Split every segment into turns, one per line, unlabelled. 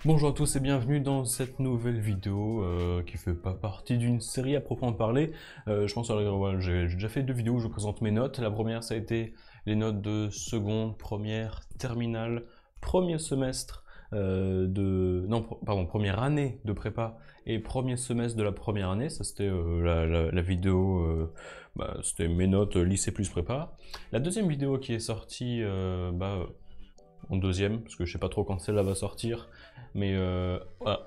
Bonjour à tous et bienvenue dans cette nouvelle vidéo qui fait pas partie d'une série à proprement parler. Je pense que voilà, j'ai déjà fait deux vidéos où je présente mes notes. La première ça a été les notes de seconde, première, terminale, premier semestre première année de prépa et premier semestre de la première année. Ça c'était la vidéo, c'était mes notes lycée plus prépa. La deuxième vidéo qui est sortie en deuxième, parce que je sais pas trop quand celle-là va sortir, mais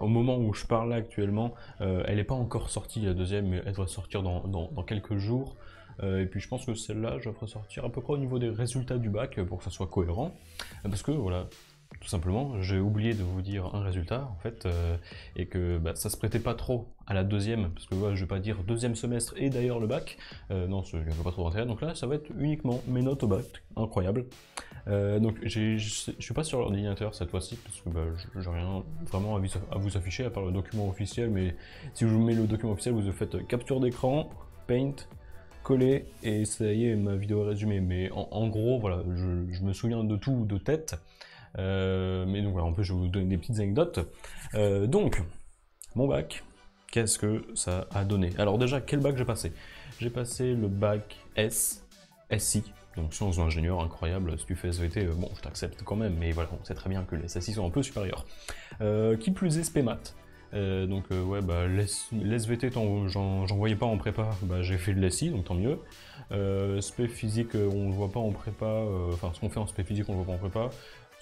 au moment où je parle là actuellement, elle n'est pas encore sortie la deuxième, mais elle doit sortir dans quelques jours. Et puis je pense que celle-là, je la ferai sortir à peu près au niveau des résultats du bac pour que ça soit cohérent. Parce que voilà, tout simplement, j'ai oublié de vous dire un résultat en fait, et que ça se prêtait pas trop à la deuxième, parce que je vais pas dire deuxième semestre et d'ailleurs le bac, non, il n'y a pas trop d'intérêt, donc là ça va être uniquement mes notes au bac, incroyable. Donc je suis pas sur l'ordinateur cette fois-ci, parce que j'ai rien vraiment à vous afficher à part le document officiel, mais si je vous mets le document officiel, vous faites capture d'écran, paint, coller, et ça y est, ma vidéo est résumée. Mais en gros, voilà, je me souviens de tout de tête. Mais donc voilà, en plus je vais vous donner des petites anecdotes. Donc, mon bac, qu'est-ce que ça a donné? Alors déjà, quel bac j'ai passé? J'ai passé le bac SI, donc sciences d'ingénieur, incroyable. Si tu fais SVT, bon, je t'accepte quand même, mais voilà, on sait très bien que les SSI sont un peu supérieurs. Qui plus est, spé maths. L'SVT, j'en voyais pas en prépa, j'ai fait de l'SI, donc tant mieux. Spé physique, on le voit pas en prépa, enfin ce qu'on fait en spé physique, on le voit pas en prépa.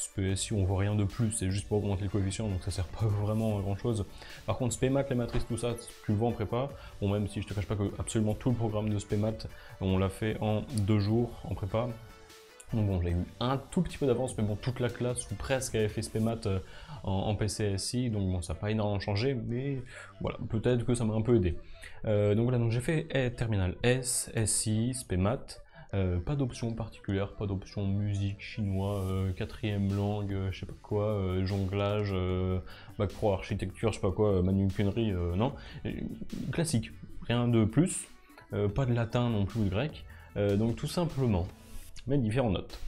Spé SI, on voit rien de plus, c'est juste pour augmenter le coefficient, donc ça sert pas vraiment à grand chose. Par contre, spé maths, les matrices, tout ça, tu le vois en prépa. Bon, même si je te cache pas que absolument tout le programme de spé maths, on l'a fait en 2 jours en prépa. Donc bon, j'ai eu un tout petit peu d'avance, mais bon, toute la classe ou presque avait fait spé maths en PCSI, donc bon, ça n'a pas énormément changé, mais voilà, peut-être que ça m'a un peu aidé. Donc voilà, donc j'ai fait terminale S, SI, spé maths. Pas d'option particulière, pas d'option musique, chinois, quatrième langue, je sais pas quoi, jonglage, bac pro architecture, je sais pas quoi, manucunerie, non. Classique, rien de plus, pas de latin non plus ou de grec, donc tout simplement, mes différentes notes.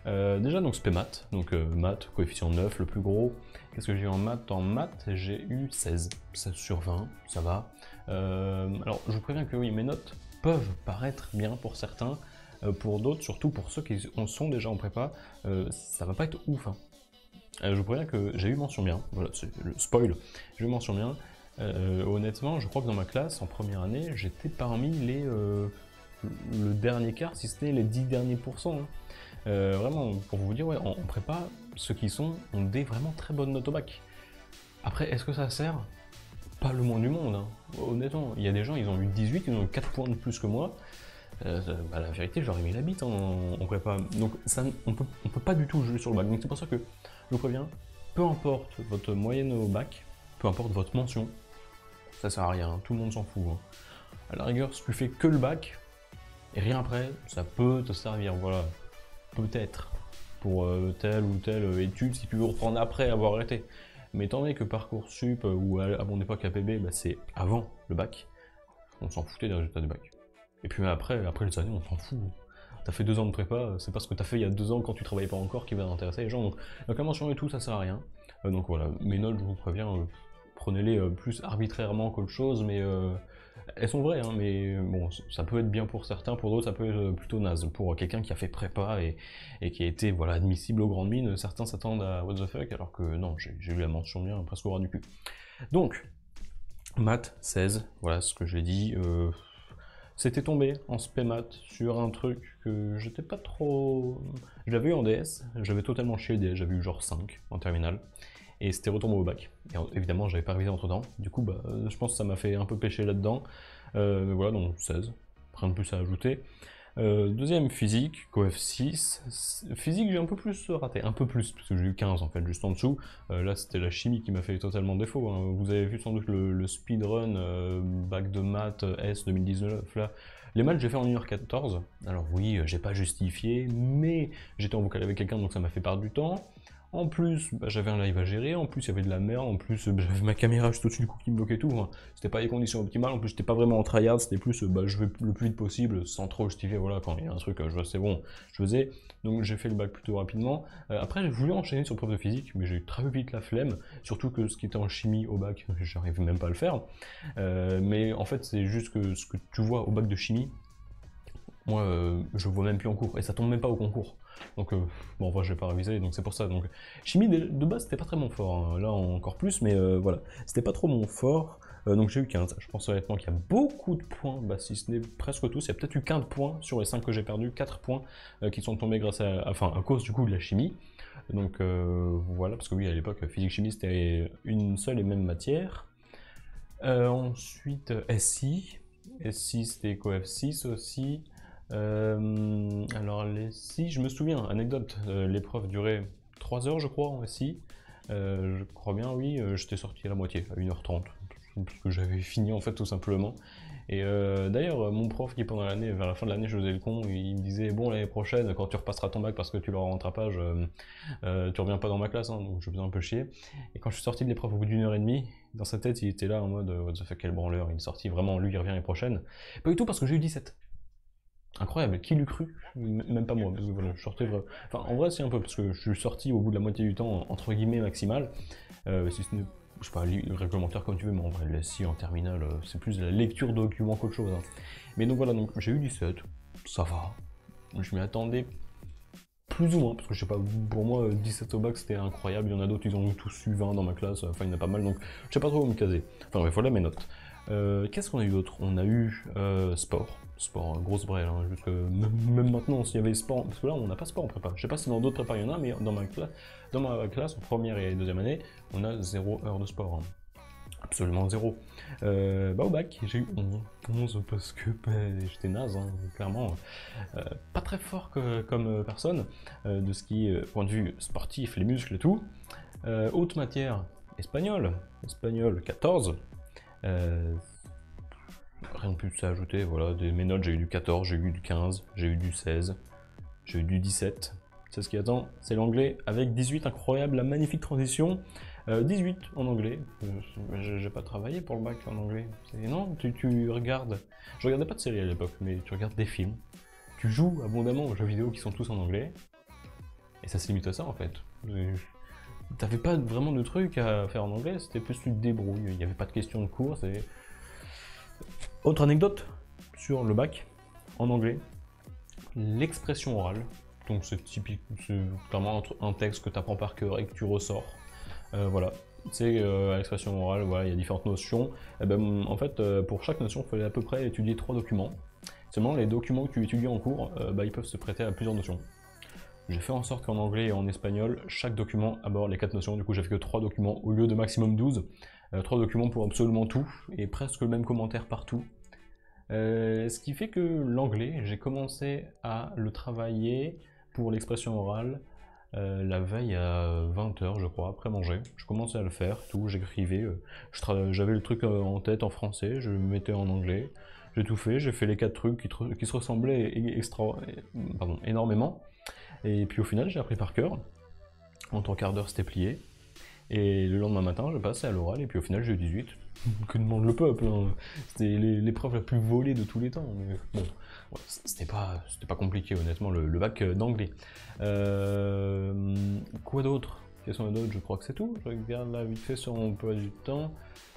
Déjà donc spé maths, donc maths, coefficient 9, le plus gros. Qu'est-ce que j'ai eu en maths? En maths, j'ai eu 16 sur 20, ça va. Alors je vous préviens que oui, mes notes peuvent paraître bien pour certains, pour d'autres, surtout pour ceux qui en sont déjà en prépa, ça va pas être ouf. Hein. Je vous préviens que j'ai eu mention bien, voilà, c'est le spoil, j'ai eu mention bien. Honnêtement, je crois que dans ma classe, en première année, j'étais parmi le dernier quart, si ce n'est les 10 derniers pourcents. Hein. Vraiment, pour vous dire, ouais, en prépa, ceux qui ont des vraiment très bonnes notes au bac. Après, est-ce que ça sert? Pas le moins du monde. Hein. Honnêtement, il y a des gens, ils ont eu 18, ils ont eu 4 points de plus que moi. La vérité, j'aurais mis la bite en prépa. Donc ça, on peut pas du tout jouer sur le bac. Donc c'est pour ça que je vous préviens, peu importe votre moyenne au bac, peu importe votre mention, ça sert à rien, hein, tout le monde s'en fout. Hein. À la rigueur, si tu fais que le bac, et rien après, ça peut te servir, voilà. Peut-être, pour telle ou telle étude, si tu veux reprendre après avoir arrêté. Mais étant donné que Parcoursup, ou à mon époque APB, c'est avant le bac, on s'en foutait des résultats du bac. Et puis après les années, on s'en fout. T'as fait 2 ans de prépa, c'est pas ce que t'as fait il y a 2 ans quand tu travaillais pas encore qui va intéresser les gens. Donc la mention et tout, ça sert à rien. Donc voilà, mes notes, je vous préviens, prenez-les plus arbitrairement qu'autre chose, mais elles sont vraies, hein, mais bon, ça peut être bien pour certains, pour d'autres ça peut être plutôt naze. Pour quelqu'un qui a fait prépa et qui a été voilà, admissible aux grandes mines, certains s'attendent à what the fuck, alors que non, j'ai eu la mention bien presque au ras du cul. Donc, maths 16, voilà ce que j'ai dit. C'était tombé en spé maths sur un truc que j'étais pas trop... Je l'avais eu en DS, j'avais totalement chié le DS, j'avais eu genre 5 en terminale, et c'était retombé au bac. Et évidemment, j'avais pas révisé entre temps, du coup, je pense que ça m'a fait un peu pêcher là-dedans. Mais voilà, donc 16, rien de plus à ajouter. Deuxième, physique, coef 6. Physique, j'ai un peu plus raté, un peu plus, parce que j'ai eu 15 en fait, juste en dessous. Là, c'était la chimie qui m'a fait totalement défaut. Hein. Vous avez vu sans doute le speedrun bac de maths S 2019 là. Les maths, j'ai fait en 1h14. Alors oui, j'ai pas justifié, mais j'étais en vocal avec quelqu'un, donc ça m'a fait perdre du temps. En plus, bah, j'avais un live à gérer, en plus il y avait de la merde, en plus j'avais ma caméra juste au-dessus du coup qui me bloquait tout. Enfin, c'était pas les conditions optimales, en plus j'étais pas vraiment en tryhard, c'était plus bah, je vais le plus vite possible sans trop justifier. Voilà, quand il y a un truc, je vois c'est bon, je faisais. Donc j'ai fait le bac plutôt rapidement. Après j'ai voulu enchaîner sur prof de physique, mais j'ai eu très vite la flemme, surtout que ce qui était en chimie au bac, j'arrivais même pas à le faire. Mais en fait c'est juste que ce que tu vois au bac de chimie, moi je vois même plus en cours, et ça tombe même pas au concours. Donc bon, en vrai je vais pas réviser, donc c'est pour ça. Donc chimie de base c'était pas très mon fort, hein. Là encore plus, mais voilà, c'était pas trop mon fort. Donc j'ai eu 15. Je pense honnêtement qu'il y a beaucoup de points, bah, si ce n'est presque tous. Il y a peut-être eu 15 points sur les 5 que j'ai perdus, 4 points qui sont tombés grâce à cause du coup de la chimie. Donc voilà, parce que oui, à l'époque, physique-chimie c'était une seule et même matière. Ensuite, SI. SI c'était coef 6 aussi. Alors les SI, je me souviens, anecdote, l'épreuve durait 3 heures je crois en SI. Je crois bien, oui, j'étais sorti à la moitié, à 1h30, parce que j'avais fini en fait tout simplement. Et d'ailleurs, mon prof qui pendant l'année, vers la fin de l'année, je faisais le con, il me disait bon l'année prochaine, quand tu repasseras ton bac parce que tu l'auras en rattrapage, tu reviens pas dans ma classe, hein, donc je faisais un peu chier. Et quand je suis sorti de l'épreuve au bout d'1h30, dans sa tête il était là en mode what the fuck, quel branleur, il est sorti vraiment, lui il revient l'année prochaine. Pas du tout, parce que j'ai eu 17. Incroyable, qui l'eût cru? Même pas moi, parce que voilà, je sortais enfin, en vrai, c'est un peu, parce que je suis sorti au bout de la moitié du temps, entre guillemets, maximal. Si ce n'est, je sais pas, le réglementaire comme tu veux, mais en vrai, le SI en terminale, c'est plus de la lecture de documents qu'autre chose, hein. Mais donc voilà, donc j'ai eu 17, ça va. Je m'y attendais plus ou moins, parce que je sais pas, pour moi, 17 au bac c'était incroyable. Il y en a d'autres, ils ont tous eu 20 dans ma classe, enfin, il y en a pas mal, donc je sais pas trop où me caser. Enfin, bref, voilà mes notes. Qu'est-ce qu'on a eu d'autre? On a eu sport. Sport, grosse brêle, hein, jusque même maintenant, s'il y avait sport, parce que là on n'a pas sport en prépa. Je sais pas si dans d'autres prépas il y en a, mais dans ma classe, en première et deuxième année, on a 0 heure de sport, hein. Absolument zéro. Bah au bac, j'ai eu 11 parce que bah, j'étais naze, hein, clairement. Pas très fort comme personne, de ce qui est point de vue sportif, les muscles et tout. Haute matière, espagnol. Espagnol 14. Rien de plus à ajouter, voilà, mes notes, j'ai eu du 14, j'ai eu du 15, j'ai eu du 16, j'ai eu du 17. C'est ce qui attend, c'est l'anglais avec 18, incroyable, la magnifique transition. 18 en anglais, j'ai pas travaillé pour le bac en anglais. Non, tu regardes, je regardais pas de séries à l'époque, mais tu regardes des films, tu joues abondamment aux jeux vidéo qui sont tous en anglais, et ça se limite à ça en fait. T'avais pas vraiment de trucs à faire en anglais, c'était plus tu te débrouilles, il n'y avait pas de questions de cours. Autre anecdote sur le bac, en anglais, l'expression orale. Donc c'est typique, c'est clairement un texte que tu apprends par cœur et que tu ressors. Voilà, c'est l'expression orale, voilà, il y a différentes notions. Et ben, en fait, pour chaque notion, il fallait à peu près étudier 3 documents. Seulement, les documents que tu étudies en cours, bah, ils peuvent se prêter à plusieurs notions. J'ai fait en sorte qu'en anglais et en espagnol, chaque document aborde les 4 notions. Du coup, j'ai fait que 3 documents au lieu de maximum 12. 3 documents pour absolument tout, et presque le même commentaire partout. Ce qui fait que l'anglais, j'ai commencé à le travailler pour l'expression orale la veille à 20h, je crois, après manger. Je commençais à le faire, tout, j'écrivais, j'avais le truc en tête en français, je le mettais en anglais, j'ai tout fait, j'ai fait les 4 trucs qui se ressemblaient énormément. Et puis au final, j'ai appris par cœur. En 3/4 d'heure, c'était plié. Et le lendemain matin, je passais à l'oral, et puis au final, j'ai eu 18. Que demande le peuple, hein. C'était l'épreuve la plus volée de tous les temps. Mais bon, ouais, c'était pas compliqué, honnêtement, le bac d'anglais. Quoi d'autre? Quels sont les autres? Je crois que c'est tout. Je regarde là vite fait sur mon emploi du temps.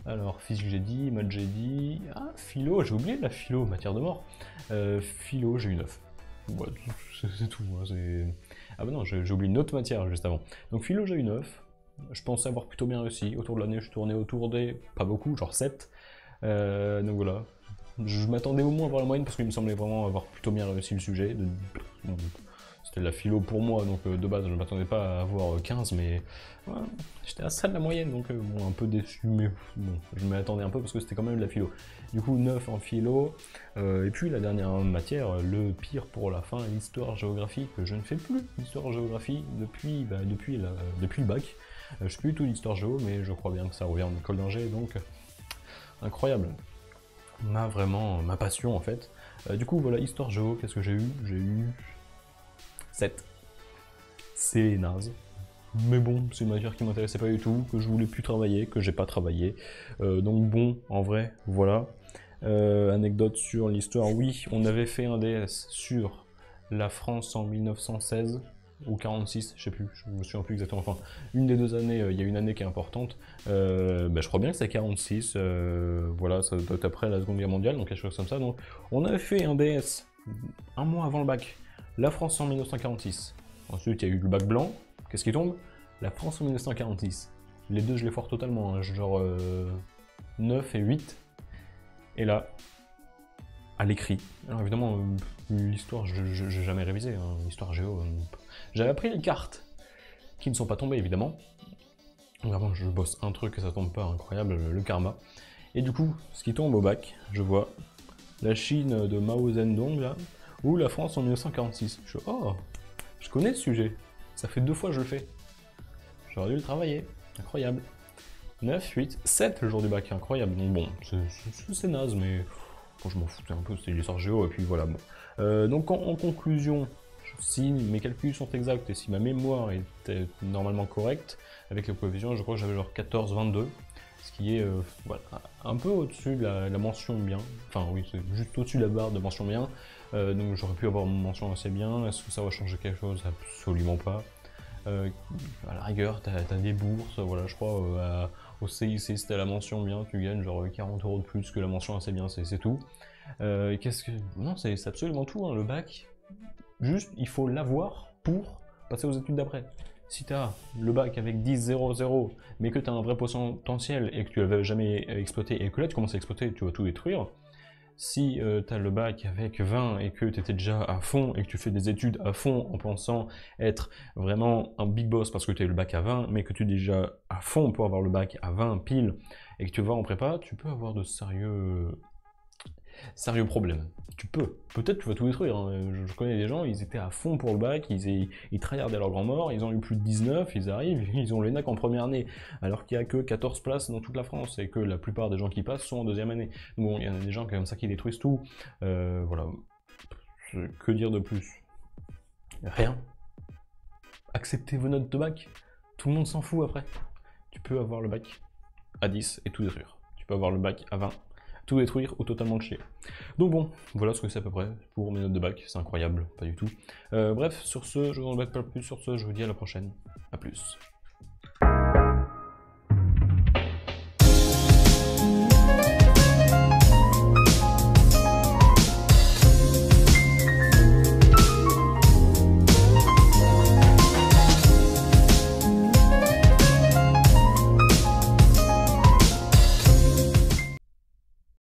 Alors, physique, j'ai dit, maths, j'ai dit. Ah, philo, j'ai oublié la philo, matière de mort. Philo, j'ai eu 9. Ouais, c'est tout. Hein, ah bah non, j'ai oublié une autre matière juste avant. Donc, philo, j'ai eu 9. Je pensais avoir plutôt bien réussi. Autour de l'année, je tournais autour des... pas beaucoup, genre 7. Donc voilà. Je m'attendais au moins à avoir la moyenne parce qu'il me semblait vraiment avoir plutôt bien réussi le sujet. C'était la philo pour moi, donc de base, je ne m'attendais pas à avoir 15, mais ouais, j'étais à ça de la moyenne, donc bon, un peu déçu, mais bon, je m'y attendais un peu parce que c'était quand même de la philo. Du coup, 9 en philo, et puis la dernière matière, le pire pour la fin, l'histoire-géographie, que je ne fais plus l'histoire-géographie depuis le bac. Je fais plus du tout l'histoire-géo, mais je crois bien que ça revient en école d'ingé, donc incroyable. Ma passion en fait. Du coup, voilà, histoire-géo, qu'est-ce que j'ai eu? J'ai eu 7. C'est naze. mais bon, c'est une matière qui m'intéressait pas du tout, que je voulais plus travailler, que j'ai pas travaillé. Donc bon, en vrai, voilà. Anecdote sur l'histoire, oui, on avait fait un DS sur la France en 1916 ou 46, je sais plus, je me souviens plus exactement. Enfin, une des deux années, il y a une année qui est importante. Je crois bien que c'est 46, voilà, ça doit être après la Seconde Guerre mondiale, donc quelque chose comme ça. Donc, on avait fait un DS un mois avant le bac, la France en 1946. Ensuite, il y a eu le bac blanc. Qu'est-ce qui tombe? La France en 1946. Les deux, je les foire totalement, hein, genre 9 et 8. Et là, à l'écrit. Alors évidemment, l'histoire, je n'ai jamais révisé, hein, l'histoire géo. J'avais appris les cartes, qui ne sont pas tombées évidemment. Vraiment, je bosse un truc et ça tombe pas, incroyable, le karma. Et du coup, ce qui tombe au bac, je vois la Chine de Mao Zedong, là, ou la France en 1946. Je suis, oh, je connais ce sujet, ça fait 2 fois que je le fais. J'aurais dû le travailler, incroyable. 9, 8, 7 le jour du bac, incroyable. Donc bon, c'est naze, mais bon, je m'en foutais un peu, c'était l'histoire géo, et puis voilà. Bon. Donc en conclusion, si mes calculs sont exacts et si ma mémoire était normalement correcte, avec les coefficients, je crois que j'avais genre 14-22, ce qui est voilà, un peu au-dessus de la mention bien. Enfin oui, c'est juste au-dessus de la barre de mention bien. Donc j'aurais pu avoir une mention assez bien. Est-ce que ça va changer quelque chose? Absolument pas. À la rigueur, t'as des bourses, voilà, je crois, au CIC, si t'as la mention bien, tu gagnes genre 40 € de plus que la mention assez bien, c'est tout. Qu'est-ce que... Non, c'est absolument tout, hein, le bac. Juste, il faut l'avoir pour passer aux études d'après. Si t'as le bac avec 10-0-0, mais que t'as un vrai potentiel et que tu l'avais jamais exploité, et que là tu commences à exploiter, tu vas tout détruire. Si tu as le bac avec 20 et que tu étais déjà à fond et que tu fais des études à fond en pensant être vraiment un big boss parce que tu as eu le bac à 20, mais que tu es déjà à fond pour avoir le bac à 20 pile et que tu vas en prépa, tu peux avoir de sérieux problèmes. Tu peux. Peut-être tu vas tout détruire. Hein. Je connais des gens, ils étaient à fond pour le bac, ils tryhardaient leur grand mort, ils ont eu plus de 19, ils arrivent, ils ont l'ENAC en première année, alors qu'il n'y a que 14 places dans toute la France et que la plupart des gens qui passent sont en deuxième année. Donc bon, il y en a des gens comme ça qui détruisent tout. Voilà. Que dire de plus? Rien. Acceptez vos notes de bac. Tout le monde s'en fout après. Tu peux avoir le bac à 10 et tout détruire. Tu peux avoir le bac à 20. Tout détruire ou totalement le chier. Donc bon, voilà ce que c'est à peu près pour mes notes de bac, c'est incroyable, pas du tout. Bref, sur ce, je vous en embête pas plus, sur ce, je vous dis à la prochaine, à plus.